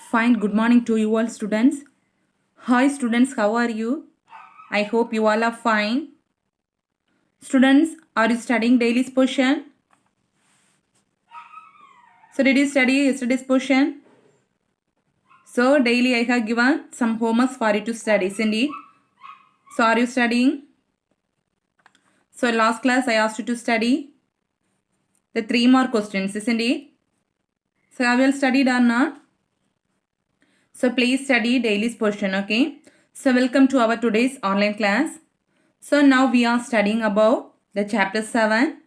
Fine, good morning to you all students. Hi students, how are you? I hope you all are fine. Students, are you studying daily's portion? So did you study yesterday's portion? So daily I have given some homeworks for you to study, isn't it? So are you studying? So last class I asked you to study the 3 more questions, isn't it? So have you all studied or not? So please study daily's portion, okay? So welcome to our today's online class. So now we are studying about the chapter 7,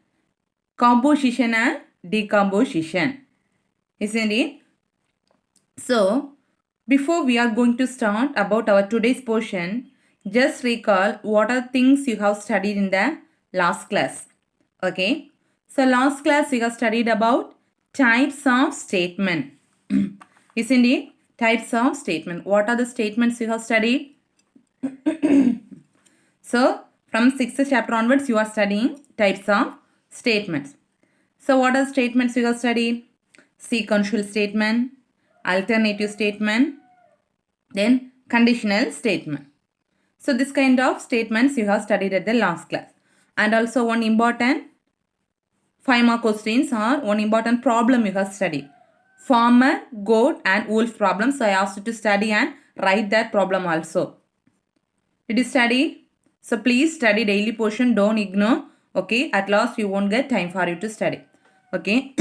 composition and decomposition, isn't it? So before we are going to start about our today's portion, just recall what are things you have studied in the last class. Okay. So last class we have studied about types of statement. Isn't it? Types of statement. What are the statements you have studied? So from 6th chapter onwards you are studying types of statements. So what are statements you have studied? Sequential statement, alternative statement, then conditional statement. So this kind of statements you have studied at the last class. And also one important 5 more questions or one important problem you have studied. Farmer, goat and wolf problem. So I asked you to study and write that problem also. Did you study? So please study daily portion. Don't ignore. Okay. At last you won't get time for you to study. Okay.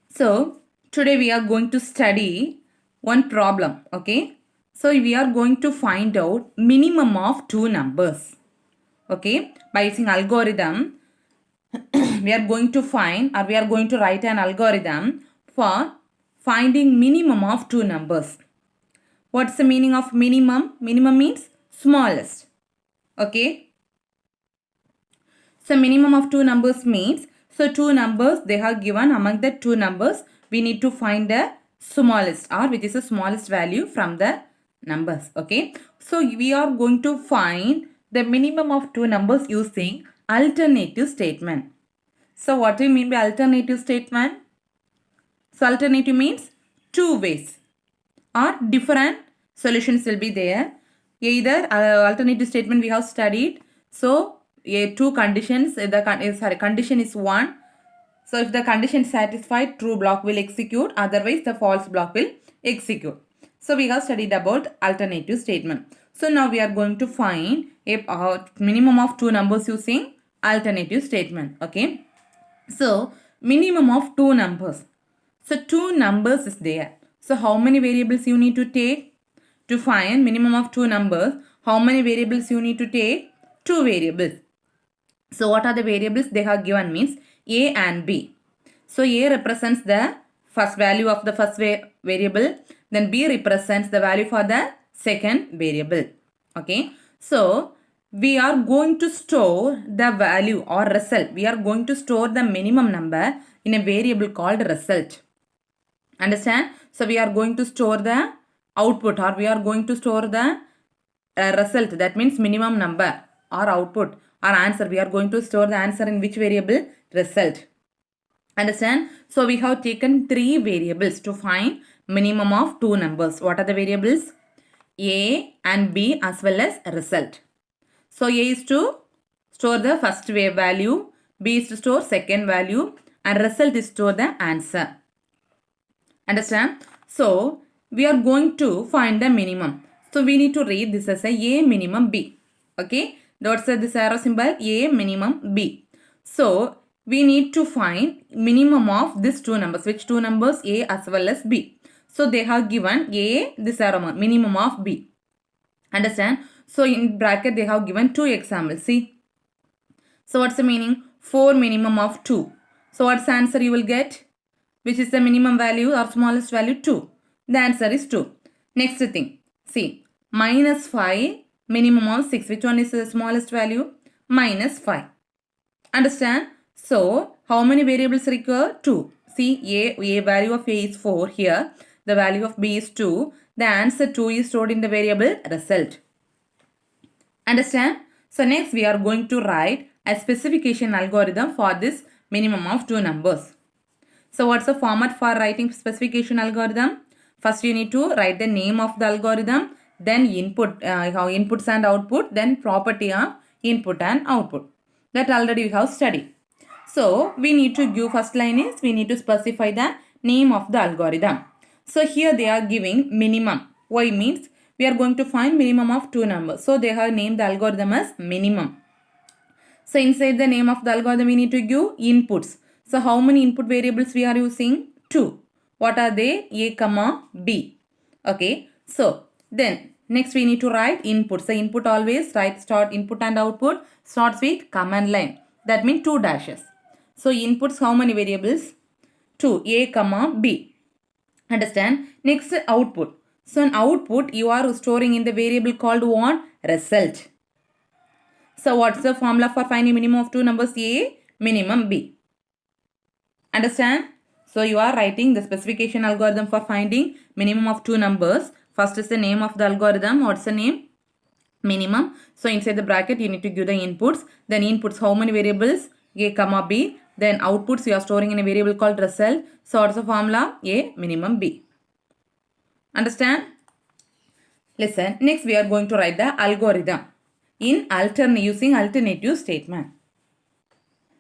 So today we are going to study one problem. Okay. So we are going to find out minimum of two numbers. Okay. By using algorithm, we are going to find or we are going to write an algorithm for finding minimum of two numbers. What's the meaning of minimum? Minimum means smallest. Okay. So minimum of two numbers means, so two numbers they have given, among the two numbers we need to find the smallest or which is the smallest value from the numbers. Okay. So we are going to find the minimum of two numbers using alternative statement. So what do you mean by alternative statement? So alternative means two ways or different solutions will be there. Either alternative statement we have studied. So two conditions, condition is 1. So if the condition is satisfied, true block will execute, otherwise the false block will execute. So we have studied about alternative statement. So now we are going to find a minimum of two numbers using alternative statement. Okay. So minimum of two numbers. So two numbers is there. So how many variables you need to take to find minimum of two numbers? How many variables you need to take? Two variables. So what are the variables they have given means A and B. So A represents the first value of the first variable. Then B represents the value for the second variable. Okay. So we are going to store the value or result. We are going to store the minimum number in a variable called result. Understand? So we are going to store the output or we are going to store the result. That means minimum number or output or answer. We are going to store the answer in which variable? Result. Understand? So we have taken three variables to find minimum of two numbers. What are the variables? A and B as well as result. So A is to store the first value, B is to store second value and result is to store the answer. Understand? So we are going to find the minimum. So we need to read this as a minimum B. Okay. What's this arrow symbol? A minimum B. So we need to find minimum of these two numbers. Which two numbers? A as well as B. So they have given A, this arrow, minimum of B. Understand? So in bracket they have given two examples. See. So what's the meaning? 4 minimum of 2. So what's the answer you will get? Which is the minimum value or smallest value? 2. The answer is 2. Next thing. See. Minus 5 minimum of 6. Which one is the smallest value? Minus 5. Understand? So how many variables require? 2. See, A value of A is 4 here. The value of B is 2. The answer 2 is stored in the variable result. Understand? So next we are going to write a specification algorithm for this minimum of two numbers. So what's the format for writing specification algorithm? First you need to write the name of the algorithm, then input, inputs and output, then property of input and output. That already we have studied. So we need to give, first line is we need to specify the name of the algorithm. So here they are giving minimum. Y means we are going to find minimum of two numbers. So they have named the algorithm as minimum. So inside the name of the algorithm we need to give inputs. So how many input variables we are using? 2. What are they? A comma B. Okay. So then next we need to write inputs. The input always write start input and output starts with command line. That means 2 dashes. So inputs how many variables? 2. A comma B. Understand? Next output. So an output you are storing in the variable called what? Result. So what's the formula for finding minimum of two numbers? A, minimum B. Understand? So you are writing the specification algorithm for finding minimum of two numbers. First is the name of the algorithm. What's the name? Minimum. So inside the bracket you need to give the inputs. Then inputs how many variables? A comma B. Then outputs you are storing in a variable called result. So what's the formula? A, minimum B. Understand? Listen. Next we are going to write the algorithm in using alternative statement.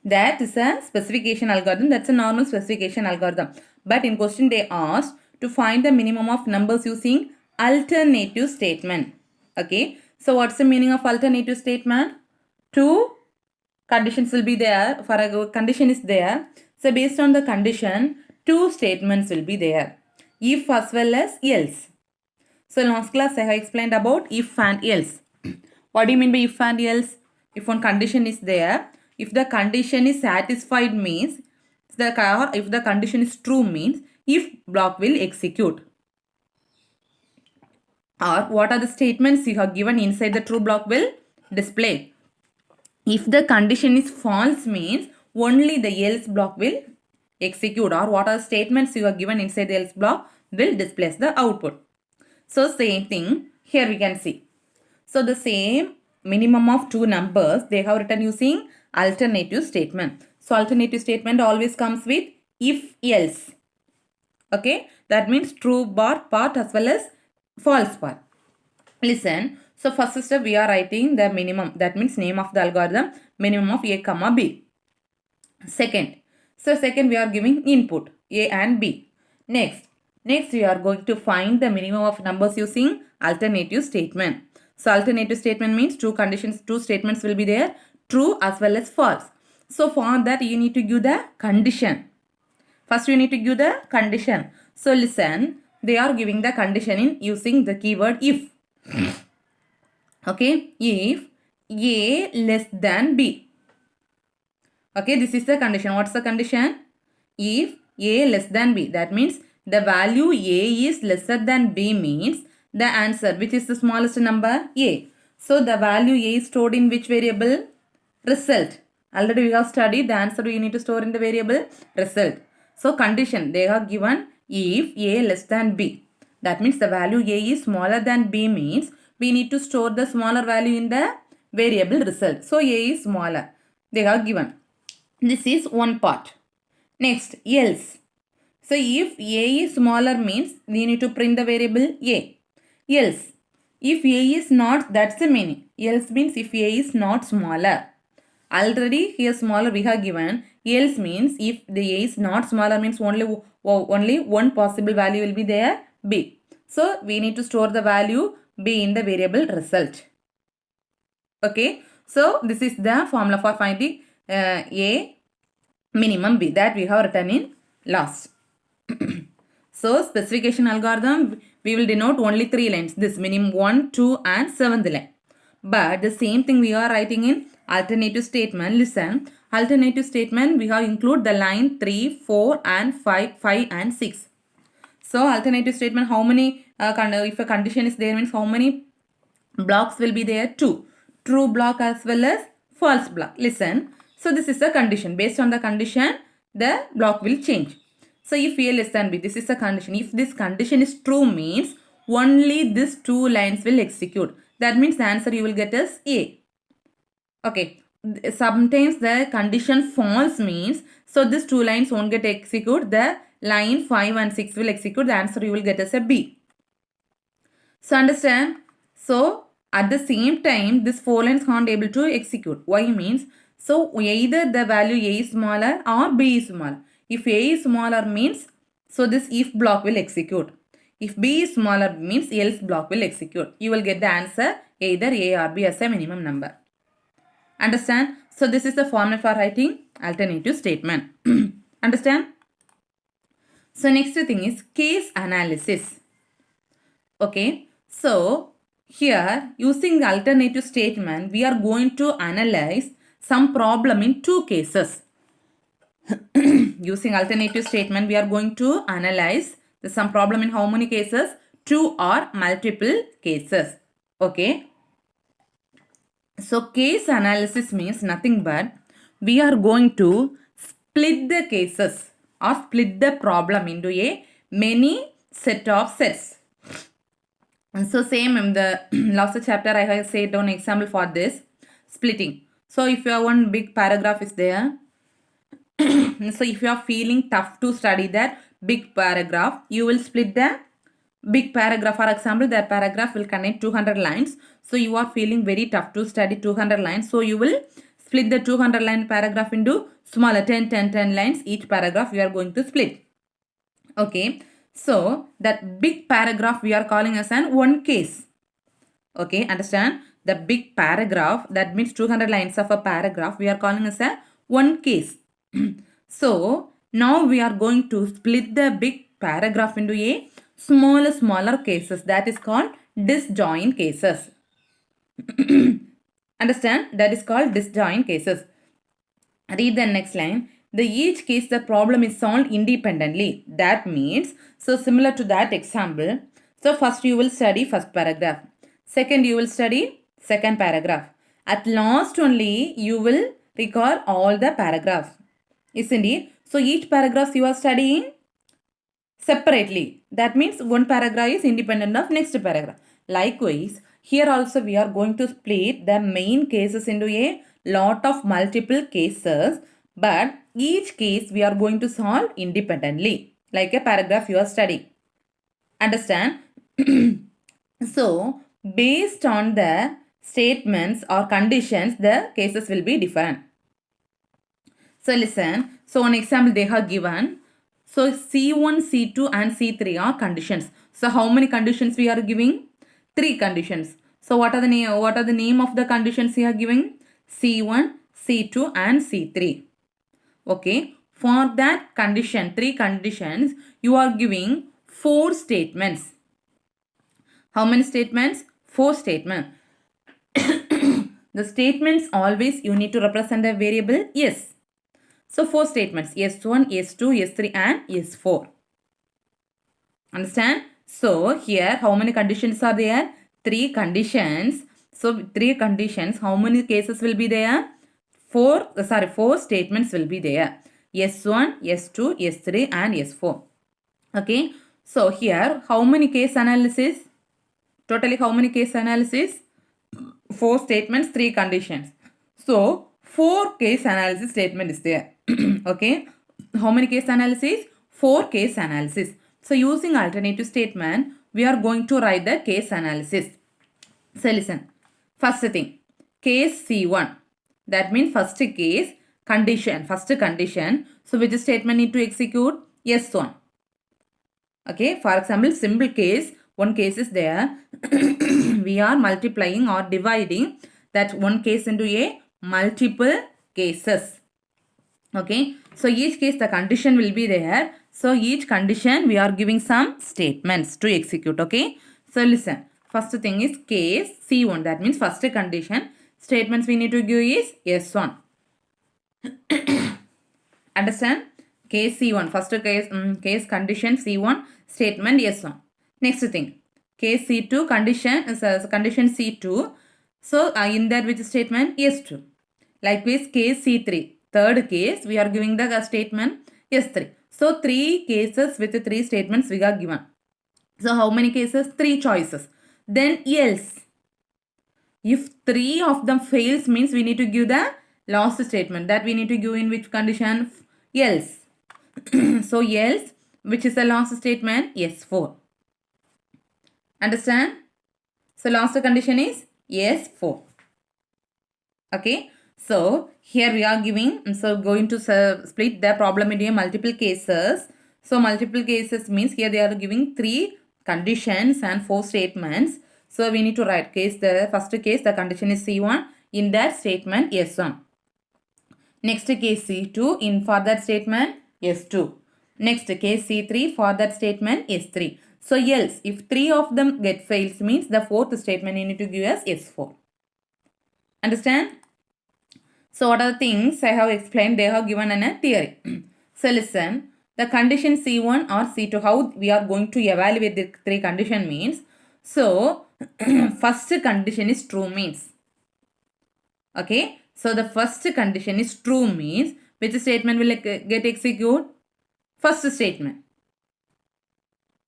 That is a specification algorithm. That's a normal specification algorithm. But in question they asked to find the minimum of numbers using alternative statement. Okay. So what's the meaning of alternative statement? Two conditions will be there. For a condition is there. So based on the condition, two statements will be there. If as well as else. So in last class I have explained about if and else. What do you mean by if and else? If one condition is there, if the condition is satisfied means, if the condition is true means, if block will execute. Or what are the statements you have given inside the true block will display. If the condition is false means, only the else block will execute. Or what are the statements you have given inside the else block will display the output. So same thing here we can see. So the same minimum of two numbers they have written using alternative statement. So alternative statement always comes with if else. Okay, that means true part as well as false part. Listen. So first step we are writing the minimum. That means name of the algorithm minimum of A comma B. Second we are giving input A and B. Next we are going to find the minimum of numbers using alternative statement. So alternative statement means two statements will be there, true as well as false. So for that you need to give the condition. First you need to give the condition. So listen, they are giving the condition in using the keyword if. Okay, if A less than B. Okay, this is the condition. What's the condition? If A less than B. That means the value A is lesser than B means the answer, which is the smallest number? A. So the value A is stored in which variable? Result. Already we have studied the answer you need to store in the variable result. So condition they have given if A less than B. That means the value A is smaller than B means we need to store the smaller value in the variable result. So A is smaller. They have given. This is one part. Next, else. So if A is smaller means we need to print the variable A. Else, if A is not, that's the meaning. Else means if A is not smaller. Already here smaller we have given. Else means if the A is not smaller means only one possible value will be there, B. So we need to store the value B in the variable result. Okay. So this is the formula for finding A minimum B that we have written in last. So specification algorithm we will denote only 3 lines. This minimum 1, 2 and 7th line. But the same thing we are writing in alternative statement. Listen, alternative statement we have include the line 3, 4 and 5 and 6. So alternative statement how many if a condition is there means how many blocks will be there? 2. True block as well as false block. Listen. So this is the condition. Based on the condition the block will change. So if A less than B, this is the condition. If this condition is true means only these 2 lines will execute. That means the answer you will get is A. Okay. Sometimes the condition false means So these two lines won't get execute. The line 5 and 6 will execute. The answer you will get as a B. So understand? So at the same time, this 4 lines can't able to execute. Why means? So either the value A is smaller or B is smaller. If A is smaller means, so this if block will execute. If B is smaller means else block will execute. You will get the answer either A or B as a minimum number. Understand? So this is the formula for writing alternative statement. Understand? So next thing is case analysis. Okay. So here using the alternative statement, we are going to analyze some problem in two cases. Using alternative statement, we are going to analyze some problem in how many cases? Two or multiple cases. Okay. So case analysis means nothing but we are going to split the cases or split the problem into a many set of sets. And so same in the last chapter I have said one example for this splitting. So if you have one big paragraph is there, so if you are feeling tough to study that big paragraph, you will split the big paragraph. For example, that paragraph will contain 200 lines. So you are feeling very tough to study 200 lines. So you will split the 200 line paragraph into smaller 10 lines. Each paragraph you are going to split. Okay. So that big paragraph we are calling as an one case. Okay. Understand? The big paragraph, that means 200 lines of a paragraph, we are calling as a one case. So now we are going to split the big paragraph into a smaller cases. That is called disjoint cases. Understand? That is called disjoint cases. Read the next line. The each case the problem is solved independently. That means, so similar to that example. So first you will study first paragraph. Second you will study second paragraph. At last only you will recall all the paragraphs. Isn't it? So each paragraph you are studying separately. That means one paragraph is independent of next paragraph. Likewise, here also we are going to split the main cases into a lot of multiple cases, but each case we are going to solve independently, like a paragraph you are studying. Understand? So, based on the statements or conditions, the cases will be different. So, listen. So, one example they have given. So, C1, C2 and C3 are conditions. So, how many conditions we are giving? 3 conditions. So, what are the name of the conditions we are giving? C1, C2 and C3. Okay. For that condition, 3 conditions, you are giving 4 statements. How many statements? 4 statements. The statements always you need to represent a variable yes. So 4 statements, S1, S2, S3 and S4. Understand? So here how many conditions are there? 3 conditions. So 3 conditions, how many cases will be there? 4 statements will be there. S1, S2, S3 and S4. Okay. So here how many case analysis? Totally how many case analysis? 4 statements, 3 conditions. So 4 case analysis statement is there. Okay. How many case analysis? 4 case analysis. So using alternative statement, we are going to write the case analysis. So listen. First thing, case C1. That means first case condition. First condition. So which statement need to execute? S1. Okay. For example, simple case. One case is there. We are multiplying or dividing that one case into a multiple cases. Okay. So each case the condition will be there. So each condition we are giving some statements to execute. Okay. So listen. First thing is case C1. That means first condition. Statements we need to give is S1. Understand? Case C1. First case condition C1. Statement S1. Next thing. Case C2 condition is condition C2. So in that which statement S2. Likewise case C3. Third case we are giving the statement S3. So 3 cases with 3 statements we are given. So how many cases? 3 choices. Then else. If 3 of them fails means we need to give the last statement. That we need to give in which condition? else. So else, which is the last statement? S4. Understand? So last condition is S4. Okay. So here we are giving, so going to split the problem into multiple cases. So multiple cases means here they are giving 3 conditions and 4 statements. So we need to write case, the first case the condition is C1, in that statement S1. Next case C2, in for that statement S2. Next case C3, for that statement S3. So else, if 3 of them get fails means the fourth statement you need to give us S4. Understand? So what are the things I have explained? They have given in a theory. So listen, the condition C1 or C2, how we are going to evaluate the 3 condition means. So first condition is true means. Okay. So the first condition is true means which statement will get executed? First statement.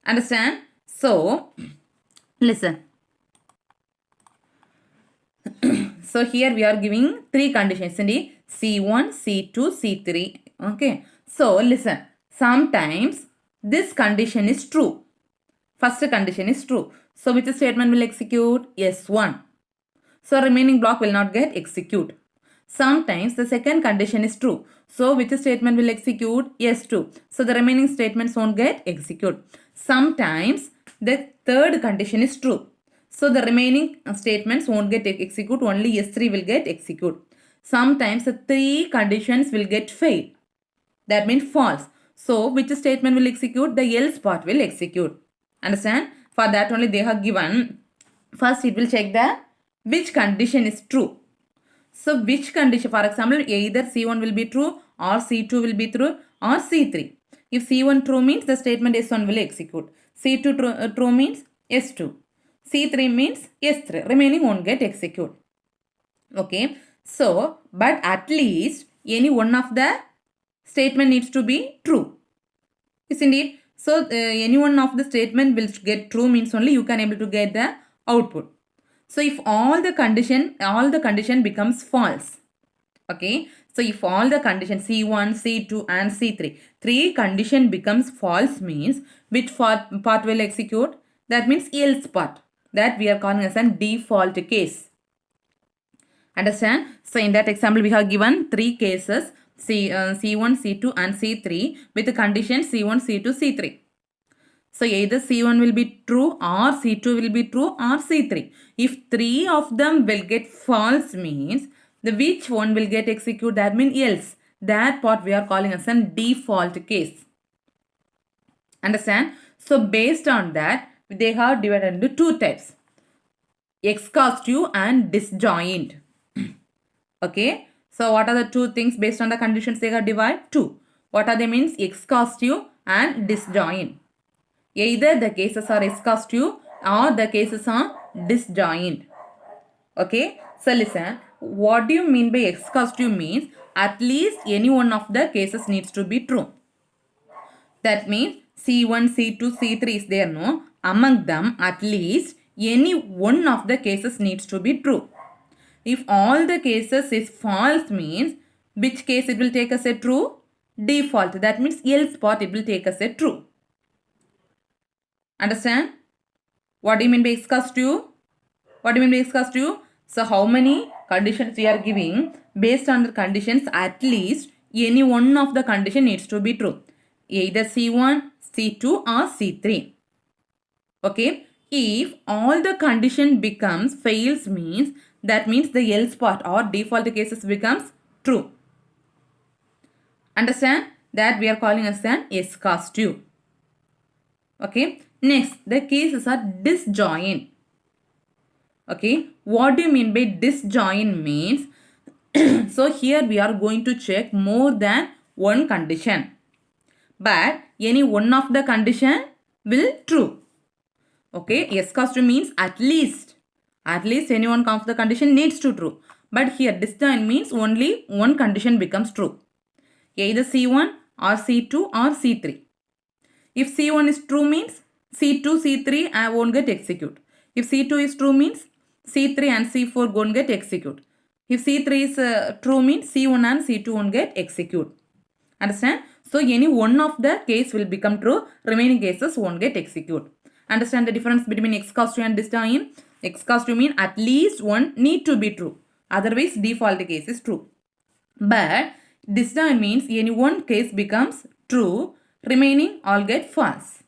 Understand? So listen. So here we are giving 3 conditions, C1, C2, C3. Okay. So listen. Sometimes this condition is true. First condition is true. So which statement will execute? S1. So remaining block will not get execute. Sometimes the second condition is true. So which statement will execute? S2. So the remaining statements won't get execute. Sometimes the third condition is true. So the remaining statements won't get execute. Only S3 will get execute. Sometimes the 3 conditions will get fail. That means false. So which statement will execute? The else part will execute. Understand? For that only they have given. First it will check the which condition is true. So which condition, for example, either C1 will be true or C2 will be true or C3. If C1 true means the statement S1 will execute. C2 true means S2. C3 means S3. Remaining won't get execute. Okay. So, but at least any one of the statement needs to be true. Isn't it? So, any one of the statement will get true means only you can able to get the output. So if all the condition becomes false. Okay. So if all the condition C1, C2 and C3, 3 condition becomes false means which part will execute? That means else part. That we are calling as a default case. Understand? So in that example we have given 3 cases C1, C2 and C3 with the condition C1, C2, C3. So either C1 will be true or C2 will be true or C3. If 3 of them will get false means the which one will get executed, that means else. That part we are calling as a default case. Understand? So based on that they have divided into 2 types. Exhaustive and disjoint. Okay. So what are the 2 things based on the conditions they have divided? 2. What are they means? Exhaustive and disjoint. Either the cases are exhaustive or the cases are disjoint. Okay. So listen, what do you mean by exhaustive means at least any one of the cases needs to be true. That means C1, C2, C3 is there, no? Among them at least any one of the cases needs to be true. If all the cases is false means which case it will take as a true? Default. That means else part it will take as a true. Understand? What do you mean by exhaustive? What do you mean by exhaustive? So how many conditions we are giving? Based on the conditions, at least any one of the condition needs to be true. Either C1, C2 or C3. Okay. If all the condition becomes fails means that means the else part or default cases becomes true. Understand? That we are calling as an exhaustive. Okay. Next, the cases are disjoint. Okay. What do you mean by disjoint means? So here we are going to check more than one condition. But any one of the condition will true. Okay. Exhaustive means at least any one of the condition needs to true. But here disjoint means only one condition becomes true. Either C1 or C2 or C3. If C1 is true means C2, C3 won't get execute. If C2 is true means C3 and C4 won't get execute. If C3 is true means C1 and C2 won't get execute. Understand? So any one of the case will become true, remaining cases won't get executed. Understand the difference between X cause 2 and disjoin? X cause 2 mean at least one need to be true. Otherwise default case is true. But disjoin means any one case becomes true, remaining all get false.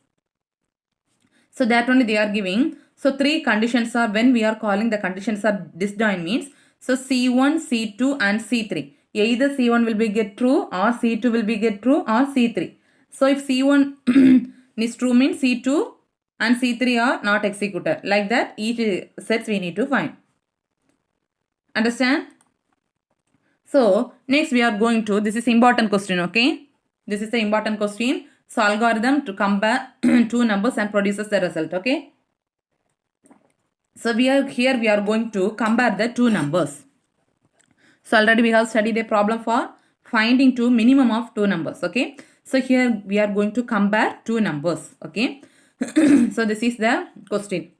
So that only they are giving. So three conditions are when we are calling the conditions are disjoint means. So C1, C2 and C3. Either C1 will be get true or C2 will be get true or C3. So if C1 is true means C2 and C3 are not executed. Like that each sets we need to find. Understand? So next we are going to, this is important question, okay? This is the important question. So algorithm to compare two numbers and produces the result, okay? So we are going to compare the two numbers. So already we have studied a problem for finding two minimum of two numbers, okay? So here we are going to compare two numbers, okay? So this is the question.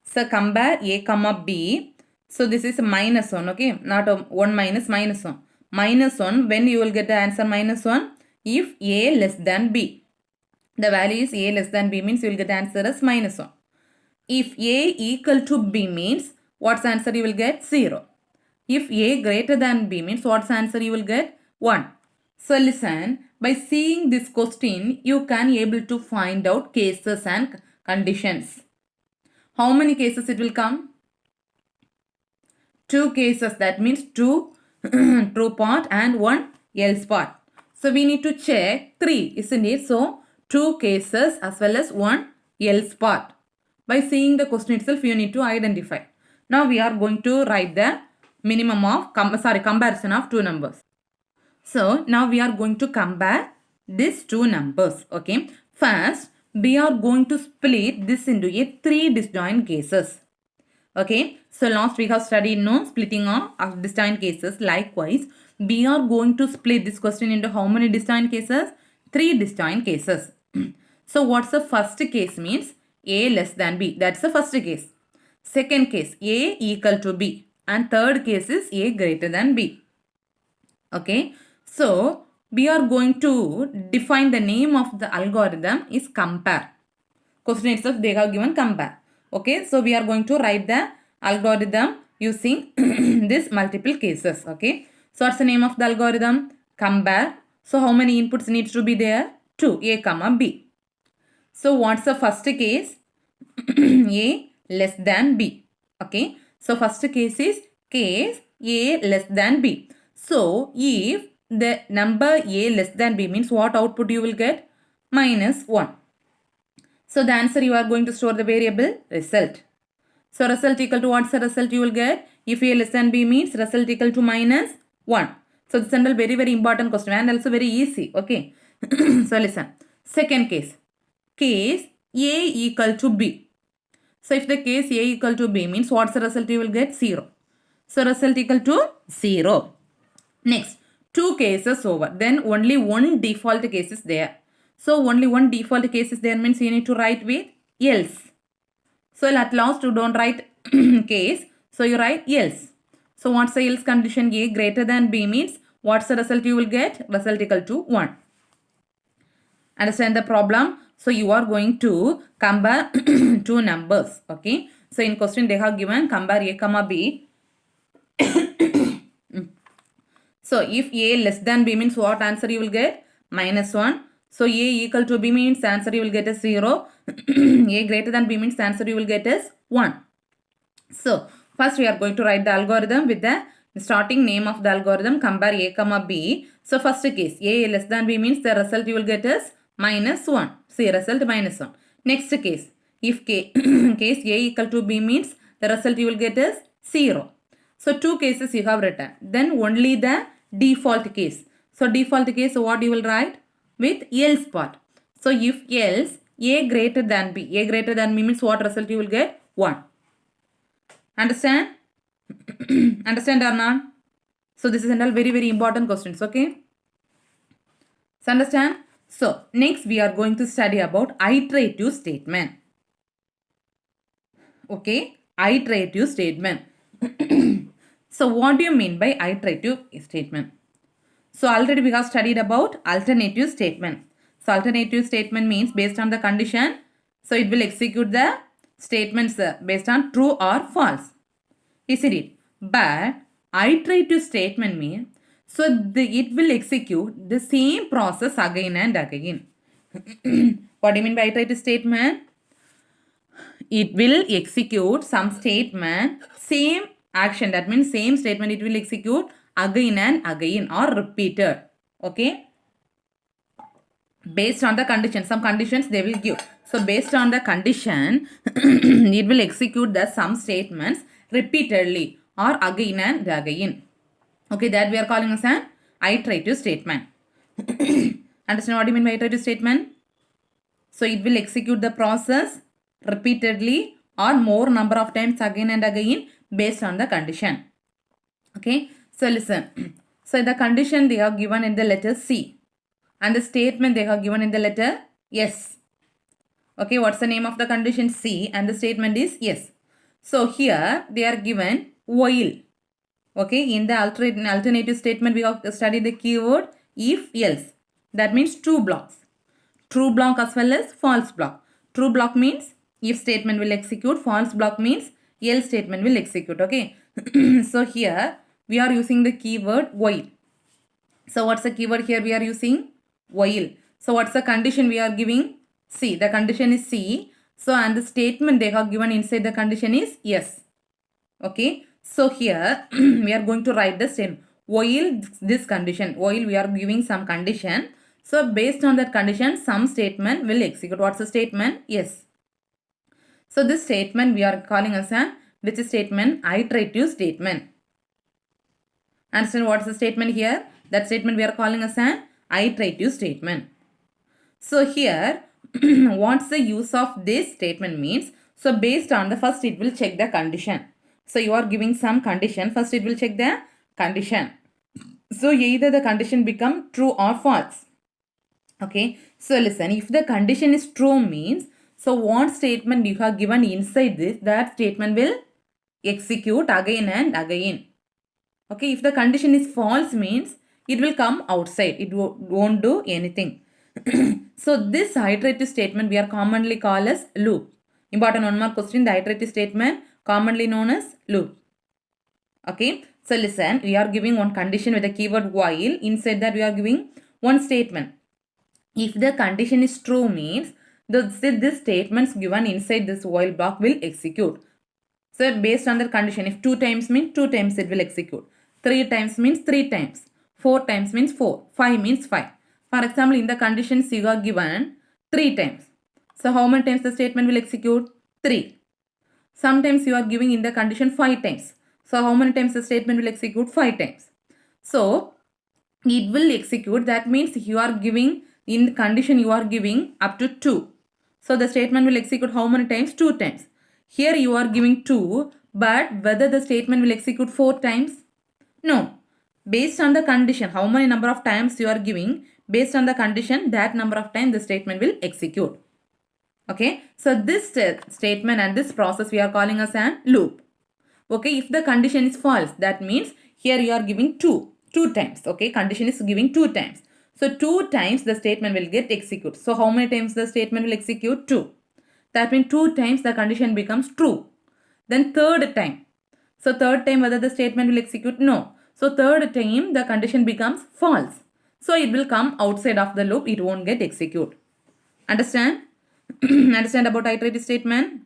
So compare A comma B. So this is minus 1, okay? Not 1 minus 1. Minus 1, when you will get the answer minus 1? If A less than B. The value is A less than B means you will get the answer as minus 1. If A equal to B means what's the answer you will get? 0. If A greater than B means what's the answer you will get? 1. So listen, by seeing this question, you can able to find out cases and conditions. How many cases it will come? 2 cases, that means 2 true part and 1 else part. So we need to check 3, isn't it? So 2 cases as well as 1 else part. By seeing the question itself, you need to identify. Now we are going to write the minimum of, comparison of two numbers. So now we are going to compare these two numbers, okay? First, we are going to split this into a 3 disjoint cases. Okay, so last we have studied splitting of disjoint cases. Likewise, we are going to split this question into how many disjoint cases? 3 disjoint cases. So what's the first case means? A less than B. That's the first case. Second case, A equal to B. And third case is A greater than B. Okay, so we are going to define the name of the algorithm is compare. Question itself they have given compare. Okay, so we are going to write the algorithm using this multiple cases. Okay, so what's the name of the algorithm? Compare. So how many inputs needs to be there? 2, A comma B. So what's the first case? A less than B. Okay, so first case is case A less than B. So if the number A less than B means what output you will get? Minus 1. So the answer you are going to store the variable result. So result equal to what's the result you will get? If A less than B means result equal to minus 1. So this is a very important question and also very easy. Okay. So listen. Second case. Case A equal to B. So if the case A equal to B means what's the result you will get? 0. So result equal to 0. Next. 2 cases over. Then only one default case is there. So only one default case is there means you need to write with else. So at last you don't write case. So you write else. So what's the else condition? A greater than B means what's the result you will get? Result equal to 1. Understand the problem? So you are going to compare two numbers. Okay. So in question they have given compare A comma B. So if A less than B means what answer you will get? Minus 1. So A equal to B means answer you will get as 0. A greater than B means answer you will get as 1. So first we are going to write the algorithm with the starting name of the algorithm compare A comma B. So first case A less than B means the result you will get is minus 1. See result minus 1. Next case if case A equal to B means the result you will get is 0. So 2 cases you have written. Then only the default case. So default case what you will write? With else part. So if else A greater than B. A greater than B means what result you will get? 1. Understand? Understand or not? So this is all very important questions. Okay. So understand? So next we are going to study about iterative statement. Okay. Iterative statement. So what do you mean by iterative statement? So already we have studied about alternative statement. So alternative statement means based on the condition. So it will execute the statements based on true or false. Isn't it? But iterative statement means so it will execute the same process again and again. What do you mean by iterative statement? It will execute some statement, same action. That means same statement it will execute again and again or repeated. Okay. Based on the condition, some conditions they will give. So based on the condition, it will execute the some statements repeatedly or again and again. Okay, that we are calling as an iterative statement. Understand what you mean by iterative statement? So it will execute the process repeatedly or more number of times again and again based on the condition. Okay, so listen. So the condition they are given in the letter C and the statement they have given in the letter S. Okay, what's the name of the condition? C and the statement is yes. So here they are given while. Okay, in the alternative statement we have studied the keyword if else. That means two blocks. True block as well as false block. True block means if statement will execute. False block means else statement will execute. Okay. So here we are using the keyword while. So what's the keyword here we are using? While. So what's the condition we are giving? C. The condition is C. So and the statement they have given inside the condition is yes. Okay. So here we are going to write the same. While this condition, while we are giving some condition. So based on that condition, some statement will execute. What's the statement? Yes. So this statement we are calling as an which statement? Iterative statement. Understand what's the statement here? That statement we are calling as an iterative statement. So here, what's the use of this statement means? So based on the first it will check the condition. So you are giving some condition. First it will check the condition. So either the condition become true or false. Okay. So listen, if the condition is true means, so what statement you have given inside this, that statement will execute again and again. Okay. If the condition is false means, it will come outside. It won't do anything. So this iterative statement we are commonly called as loop. Important one more question. The iterative statement commonly known as loop. Okay. So listen, we are giving one condition with the keyword while. Inside that we are giving one statement. If the condition is true means this statements given inside this while block will execute. So based on the condition, if 2 times means 2 times it will execute. 3 times means 3 times. 4 times means 4. 5 means 5. For example, in the conditions you are given 3 times. So how many times the statement will execute? 3. Sometimes you are giving in the condition 5 times. So how many times the statement will execute? 5 times. So it will execute. That means you are giving in the condition you are giving up to 2. So the statement will execute how many times? 2 times. Here you are giving 2, but whether the statement will execute 4 times? No. Based on the condition, how many number of times you are giving, based on the condition, that number of times the statement will execute. Okay. So this statement and this process we are calling as an loop. Okay. If the condition is false, that means here you are giving 2 times. Okay. Condition is giving 2 times. So 2 times the statement will get executed. So how many times the statement will execute? 2. That means 2 times the condition becomes true. Then third time. So third time whether the statement will execute? No. So third time the condition becomes false. So it will come outside of the loop. It won't get executed. Understand? Understand about iterative statement?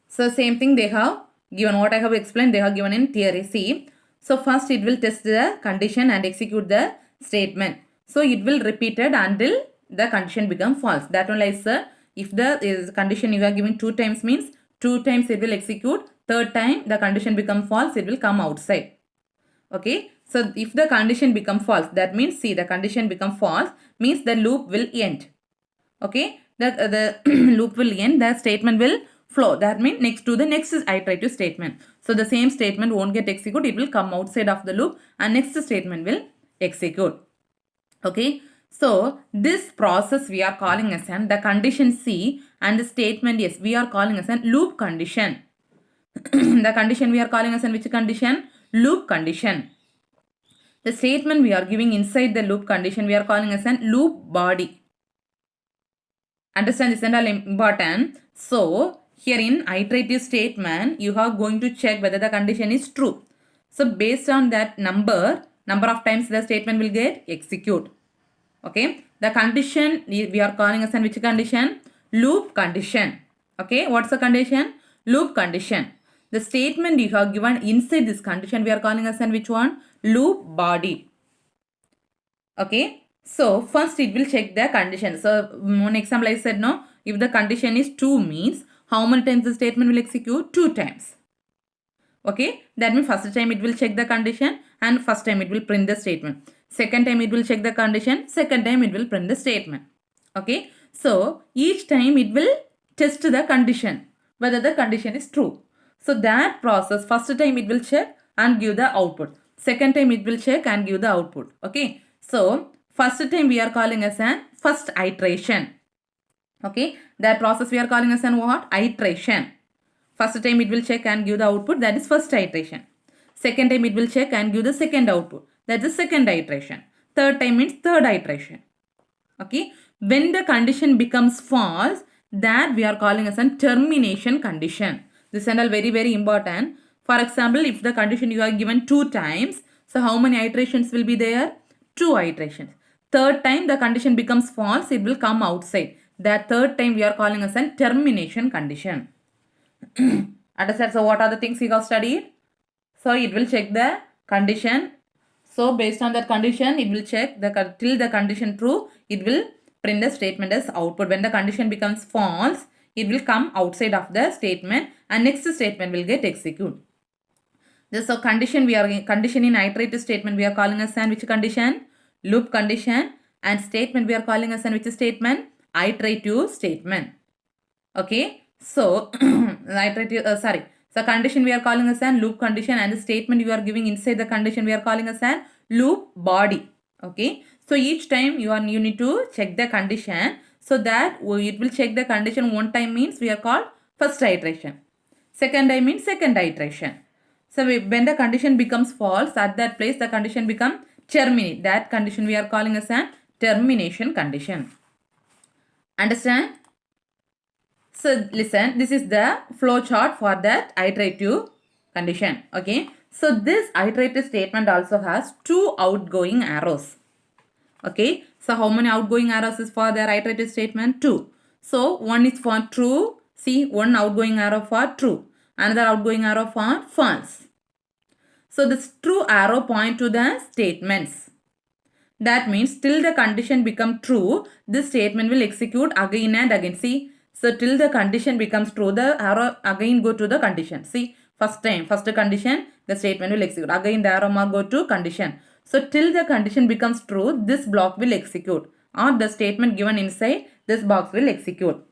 So same thing they have given what I have explained. They have given in theory C. So first it will test the condition and execute the statement. So it will repeat it until the condition become false. That one is if the condition you are giving 2 times means 2 times it will execute. Third time the condition become false, it will come outside. Okay. So if the condition become false, that means see the condition become false means the loop will end. Okay. The loop will end. The statement will flow. That means next to the next is iterative statement. So the same statement won't get executed. It will come outside of the loop and next statement will execute. Okay. So this process we are calling as an the condition C and the statement yes we are calling as an loop condition. The condition we are calling as in which condition? Loop condition. The statement we are giving inside the loop condition we are calling as an loop body. Understand this is all important. So here in iterative statement, you are going to check whether the condition is true. So based on that number of times the statement will get execute. Okay, the condition we are calling as an which condition? Loop condition. Okay, what's the condition? Loop condition. The statement you have given inside this condition we are calling as an which one? Loop body. Okay, so first it will check the condition. So one example I said no, if the condition is 2 means how many times the statement will execute? 2 times. Okay, that means first time it will check the condition and first time it will print the statement. Second time it will check the condition, second time it will print the statement. Okay, so each time it will test the condition, whether the condition is true. So that process, first time it will check and give the output. Second time it will check and give the output. Okay, so first time we are calling as an first iteration. Okay, that process we are calling as an what? Iteration. First time it will check and give the output, that is first iteration. Second time it will check and give the second output, that is second iteration. Third time means third iteration. Okay, when the condition becomes false, that we are calling as a termination condition. This is all very important. For example, if the condition you are given 2 times, so how many iterations will be there? 2 iterations. Third time the condition becomes false, it will come outside. That third time we are calling as a termination condition. Understand? So what are the things you have studied? So it will check the condition. So based on that condition, it will check the till the condition true, it will print the statement as output. When the condition becomes false, it will come outside of the statement and next statement will get executed. This so condition we are condition in iterative statement we are calling as an which condition? Loop condition, and statement we are calling as an which statement? Iterative statement. Okay, so iterative so condition we are calling as an loop condition, and the statement you are giving inside the condition we are calling as an loop body. Okay, so each time you need to check the condition, so that it will check the condition one time means we are called first iteration. Second time means second iteration. So when the condition becomes false, at that place the condition become terminate. That condition we are calling as a termination condition. Understand? So listen, this is the flow chart for that iterative condition. Okay, so this iterative statement also has 2 outgoing arrows. Okay, so how many outgoing arrows is for the iterative statement? 2. So one is for true. See, one outgoing arrow for true, another outgoing arrow for false. So this true arrow point to the statements. That means till the condition become true, this statement will execute again and again. See, so till the condition becomes true, the arrow again go to the condition. See, first condition, the statement will execute. Again the arrow mark go to condition. So till the condition becomes true, this block will execute, or the statement given inside this box will execute.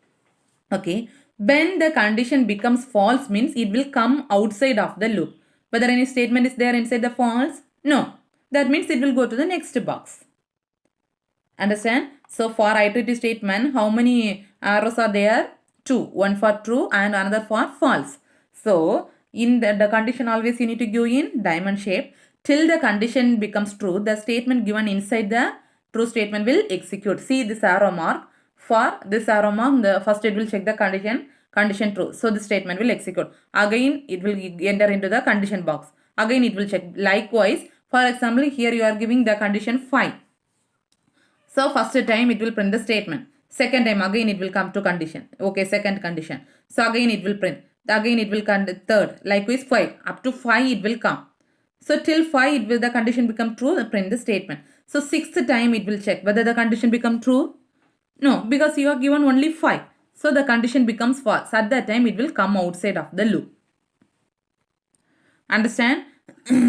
Okay, when the condition becomes false means it will come outside of the loop. Whether any statement is there inside the false? No. That means it will go to the next box. Understand? So for iterative statement, how many arrows are there? 2. One for true and another for false. So in the condition always you need to give in diamond shape. Till the condition becomes true, the statement given inside the true statement will execute. See this arrow mark. For this arrow mark, the first it will check the condition true. So the statement will execute. Again it will enter into the condition box. Again it will check. Likewise, for example, here you are giving the condition 5. So first time it will print the statement. Second time again it will come to condition. Okay, second condition. So again it will print. Again it will come third. Likewise 5. Up to 5 it will come. So till 5 it will the condition become true, print the statement. So sixth time it will check whether the condition become true. No, because you are given only 5. So the condition becomes false. At that time it will come outside of the loop. Understand?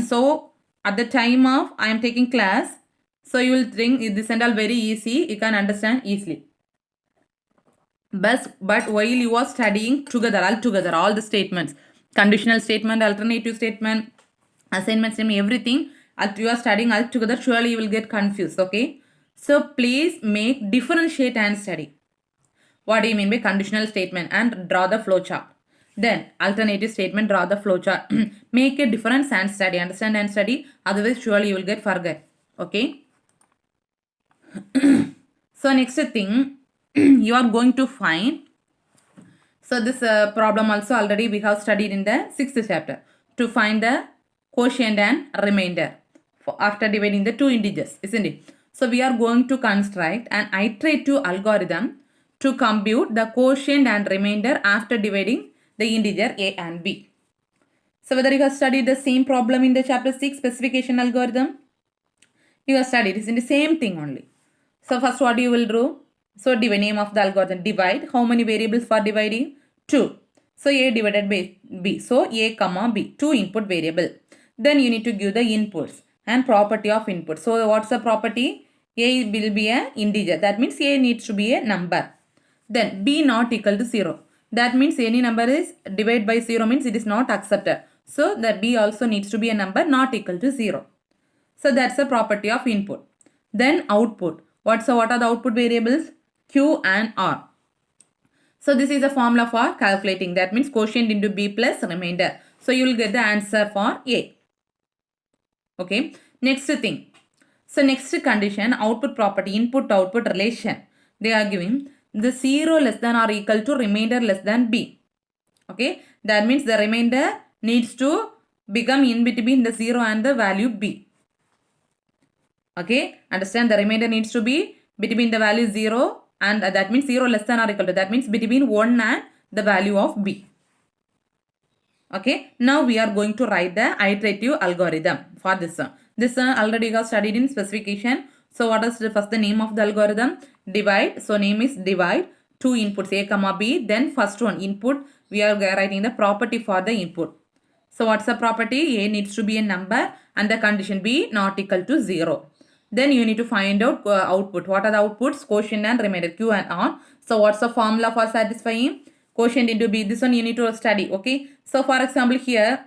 So at the time of I am taking class, so you will think this and all very easy. You can understand easily. But while you are studying together, all the statements, conditional statement, alternative statement, assignment statement, everything, you are studying all together, surely you will get confused. Okay. So please differentiate and study. What do you mean by conditional statement and draw the flow chart. Then alternative statement, draw the flowchart. Make a difference and study. Understand and study. Otherwise, surely you will get forget. Okay. So next thing, you are going to find. So this problem also already we have studied in the 6th chapter. To find the quotient and remainder after dividing the two integers, isn't it? So we are going to construct an iterative algorithm to compute the quotient and remainder after dividing the integer a and b. So whether you have studied the same problem in the chapter 6 specification algorithm, you have studied, it's in the same thing only. So first what you will do? So divide, name of the algorithm, divide. How many variables for dividing? 2. So a divided by b. So a comma b, 2 input variable. Then you need to give the inputs and property of input. So what's the property? A will be an integer. That means a needs to be a number. Then b not equal to 0. That means any number is divided by 0 means it is not accepted. So the b also needs to be a number not equal to 0. So that's the property of input. Then output. What are the output variables? Q and R. So this is the formula for calculating. That means quotient into b plus remainder. So you will get the answer for A. Okay. Next thing. So next condition, output property, input output relation. They are giving the 0 less than or equal to remainder less than b. Okay. That means the remainder needs to become in between the 0 and the value b. Okay. Understand, the remainder needs to be between the value 0 and that means 0 less than or equal to, that means between 1 and the value of b. Okay. Now we are going to write the iterative algorithm for this one. This one already you have studied in specification. So what is the first the name of the algorithm? Divide. So name is divide. Two inputs a comma b. Then first one input. We are writing the property for the input. So what's the property? A needs to be a number and the condition b not equal to 0. Then you need to find out output. What are the outputs? Quotient and remainder, Q and R. So what's the formula for satisfying? Quotient into B. This one you need to study. Okay. So for example here,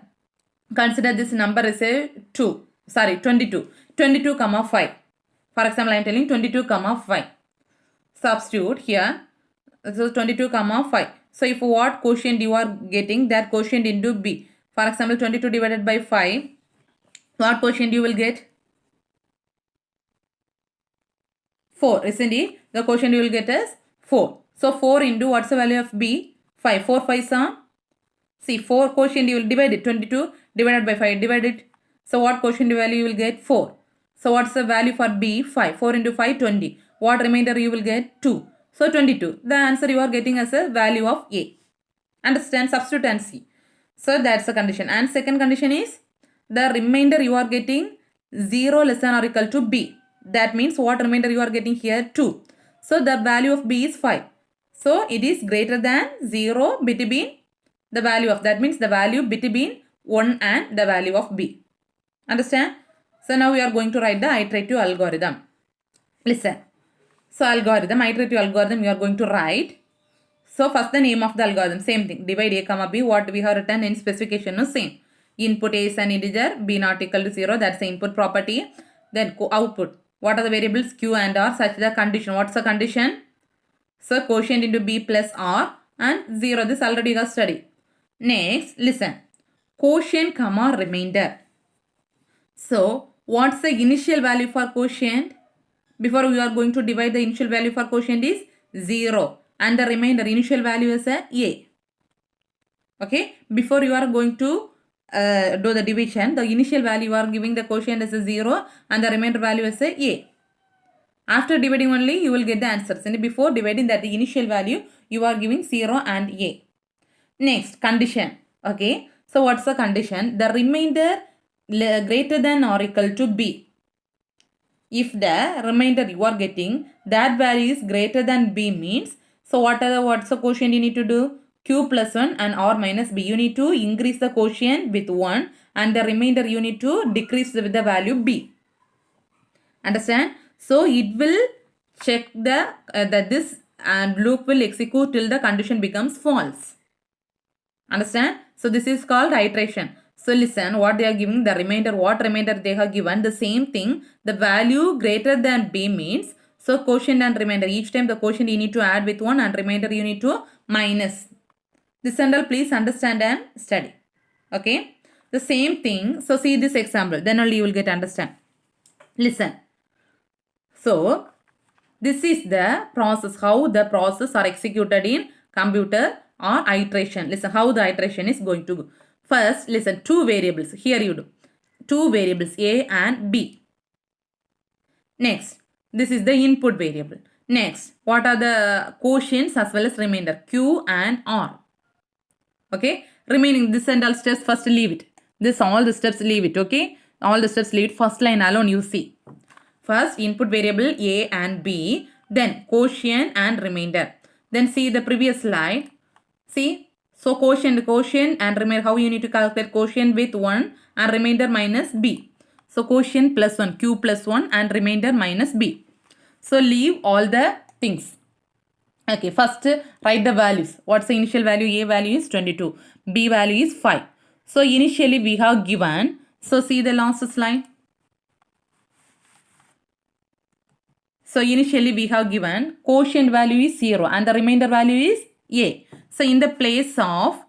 consider this number is a 22. 22 comma 5. For example, I am telling 22 comma 5. Substitute here. So 22 comma 5. So if what quotient you are getting, that quotient into B. For example, 22 divided by 5. What quotient you will get? 4, isn't it? The quotient you will get is 4. So 4 into what's the value of b? 5. 4 5 are. See, 4 quotient you will divide it. 22 divided by 5. Divide it. So what quotient value you will get? 4. So what's the value for b? 5. 4 into 5, 20. What remainder you will get? 2. So 22. The answer you are getting as a value of a. Understand? Substitute and see. So that's the condition. And second condition is the remainder you are getting 0 less than or equal to b. That means what remainder you are getting here? 2. So the value of b is 5. So it is greater than 0 between the value of, that means the value between 1 and the value of b. Understand? So now we are going to write the iterative algorithm. Listen. So iterative algorithm you are going to write. So first the name of the algorithm, same thing. Divide a comma b, what we have written in specification is same. Input a is an integer, b not equal to 0, that's the input property. Then output. What are the variables? Q and R, such the condition. What's the condition? So quotient into b plus r and 0. This already you have studied. Next, listen. Quotient comma remainder. So what's the initial value for quotient? Before we are going to divide, the initial value for quotient is 0. And the remainder initial value is a. Okay. Before you are going to do the division, the initial value you are giving the quotient as a 0 and the remainder value is a. After dividing only you will get the answers. And before dividing that the initial value you are giving 0 and a. Next condition. Okay. So what's the condition? The remainder greater than or equal to b. If the remainder you are getting that value is greater than b means, so what's the quotient you need to do? Q plus 1 and R minus b. You need to increase the quotient with 1 and the remainder you need to decrease with the value b. Understand? So it will check that this and loop will execute till the condition becomes false. Understand? So this is called iteration. So listen, what they are giving, the remainder, what remainder they have given, the same thing, the value greater than b means, so quotient and remainder, each time the quotient you need to add with 1 and remainder you need to minus. This and all please understand and study. Okay. The same thing. So see this example. Then only you will get understand. Listen. So this is the process. How the process are executed in computer or iteration. Listen how the iteration is going to go. First listen, two variables. Here you do. Two variables A and B. Next, this is the input variable. Next, what are the quotients as well as remainder? Q and R. Okay, remaining this and all steps first leave it. This all the steps leave it. Okay, all the steps leave it. First line alone you see. First input variable A and B, then quotient and remainder. Then see the previous slide. See, so quotient and remainder, how you need to calculate quotient with 1 and remainder minus B. So quotient plus 1, Q plus 1 and remainder minus B. So leave all the things. Okay, first write the values. What's the initial value? A value is 22. B value is 5. So initially we have given. So see the last slide. So initially we have given quotient value is 0 and the remainder value is A. So in the place of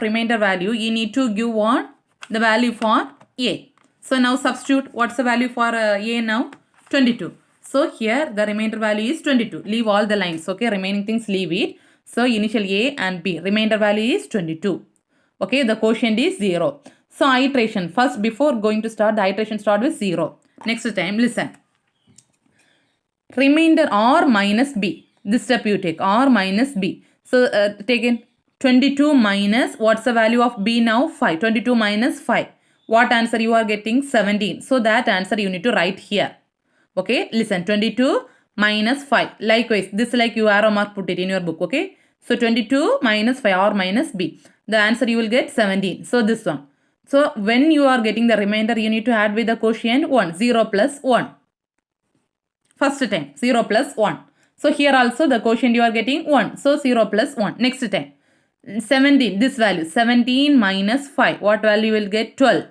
remainder value, you need to give what? The value for A. So now substitute. What's the value for A now? 22. So here the remainder value is 22. Leave all the lines. Okay, remaining things leave it. So initial A and B. Remainder value is 22. Okay, the quotient is 0. So iteration. First before going to start, the iteration start with 0. Next time listen. Remainder R minus B. This step you take. R minus B. So take in 22 minus, what's the value of B now? 5. 22 minus 5. What answer you are getting? 17. So that answer you need to write here. Okay, listen, 22 minus 5. Likewise, this like you arrow mark put it in your book. Okay, so 22 minus 5 or minus B. The answer you will get 17. So this one. So when you are getting the remainder, you need to add with the quotient 1. 0 plus 1. First time, 0 plus 1. So here also the quotient you are getting 1. So 0 plus 1. Next time, 17. This value, 17 minus 5. What value you will get? 12.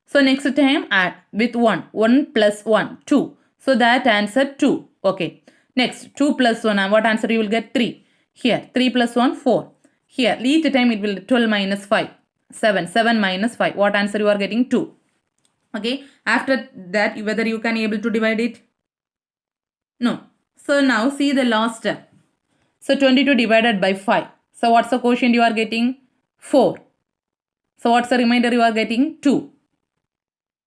So next time add with 1. 1 plus 1, 2. So that answer 2. Okay. Next 2 plus 1. What answer you will get? 3. Here 3 plus 1, 4. Here each time it will 12 minus 5. 7. 7 minus 5. What answer you are getting? 2. Okay. After that whether you can able to divide it? No. So now see the last step. So 22 divided by 5. So what's the quotient you are getting? 4. So what's the remainder you are getting? 2.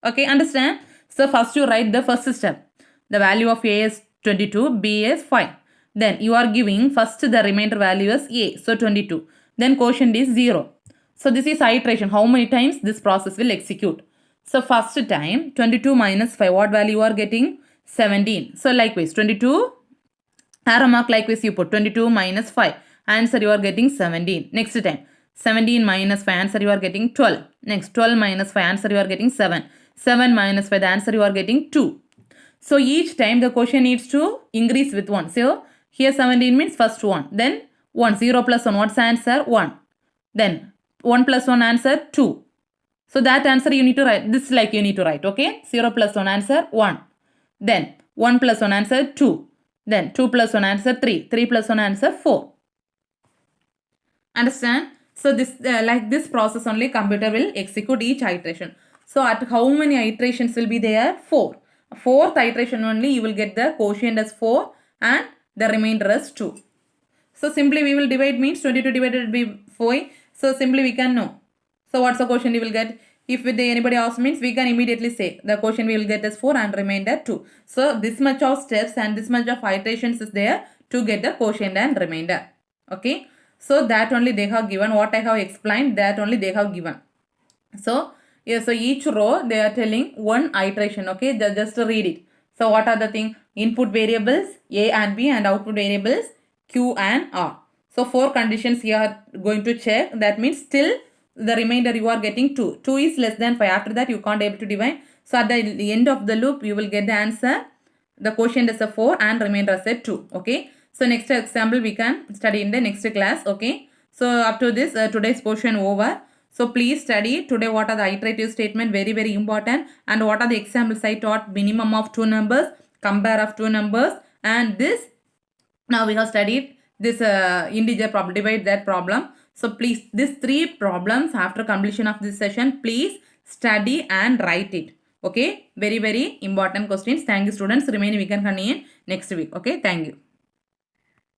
Okay, understand? So first you write the first step. The value of A is 22, B is 5. Then you are giving first the remainder value as A. So 22. Then quotient is 0. So this is iteration. How many times this process will execute? So first time 22 minus 5. What value you are getting? 17. So likewise 22. Arrow mark likewise you put 22 minus 5. Answer you are getting 17. Next time 17 minus 5. Answer you are getting 12. Next 12 minus 5. Answer you are getting 7. 7 minus 5. The answer you are getting 2. So each time the quotient needs to increase with 1. So here 17 means first 1. Then 1. 0 plus 1. What's the answer? 1. Then 1 plus 1 answer 2. So that answer you need to write. This like you need to write. Okay. 0 plus 1 answer 1. Then 1 plus 1 answer 2. Then 2 plus 1 answer 3. 3 plus 1 answer 4. Understand? So this like this process only computer will execute each iteration. So at how many iterations will be there? 4. Fourth iteration only you will get the quotient as 4 and the remainder as 2. So simply we will divide means 22 divided by 4. So simply we can know. So what's the quotient you will get? If with anybody else means we can immediately say the quotient we will get as 4 and remainder 2. So this much of steps and this much of iterations is there to get the quotient and remainder. Okay. So that only they have given. What I have explained that only they have given. So yeah, so each row they are telling one iteration. Okay, just to read it. So what are the thing? Input variables A and B and output variables Q and R. So 4 conditions you are going to check. That means still the remainder you are getting 2. 2 is less than 5. After that you can't able to divide. So at the end of the loop you will get the answer. The quotient is a 4 and remainder is a 2. Okay. So next example we can study in the next class. Okay. So up to this today's portion over. So please study today what are the iterative statement, very important, and what are the examples I taught, minimum of 2 numbers, compare of 2 numbers, and this now we have studied this integer problem, divide that problem. So please, these 3 problems after completion of this session, please study and write it. Okay, very important questions. Thank you students. Remaining we can continue next week. Okay, thank you.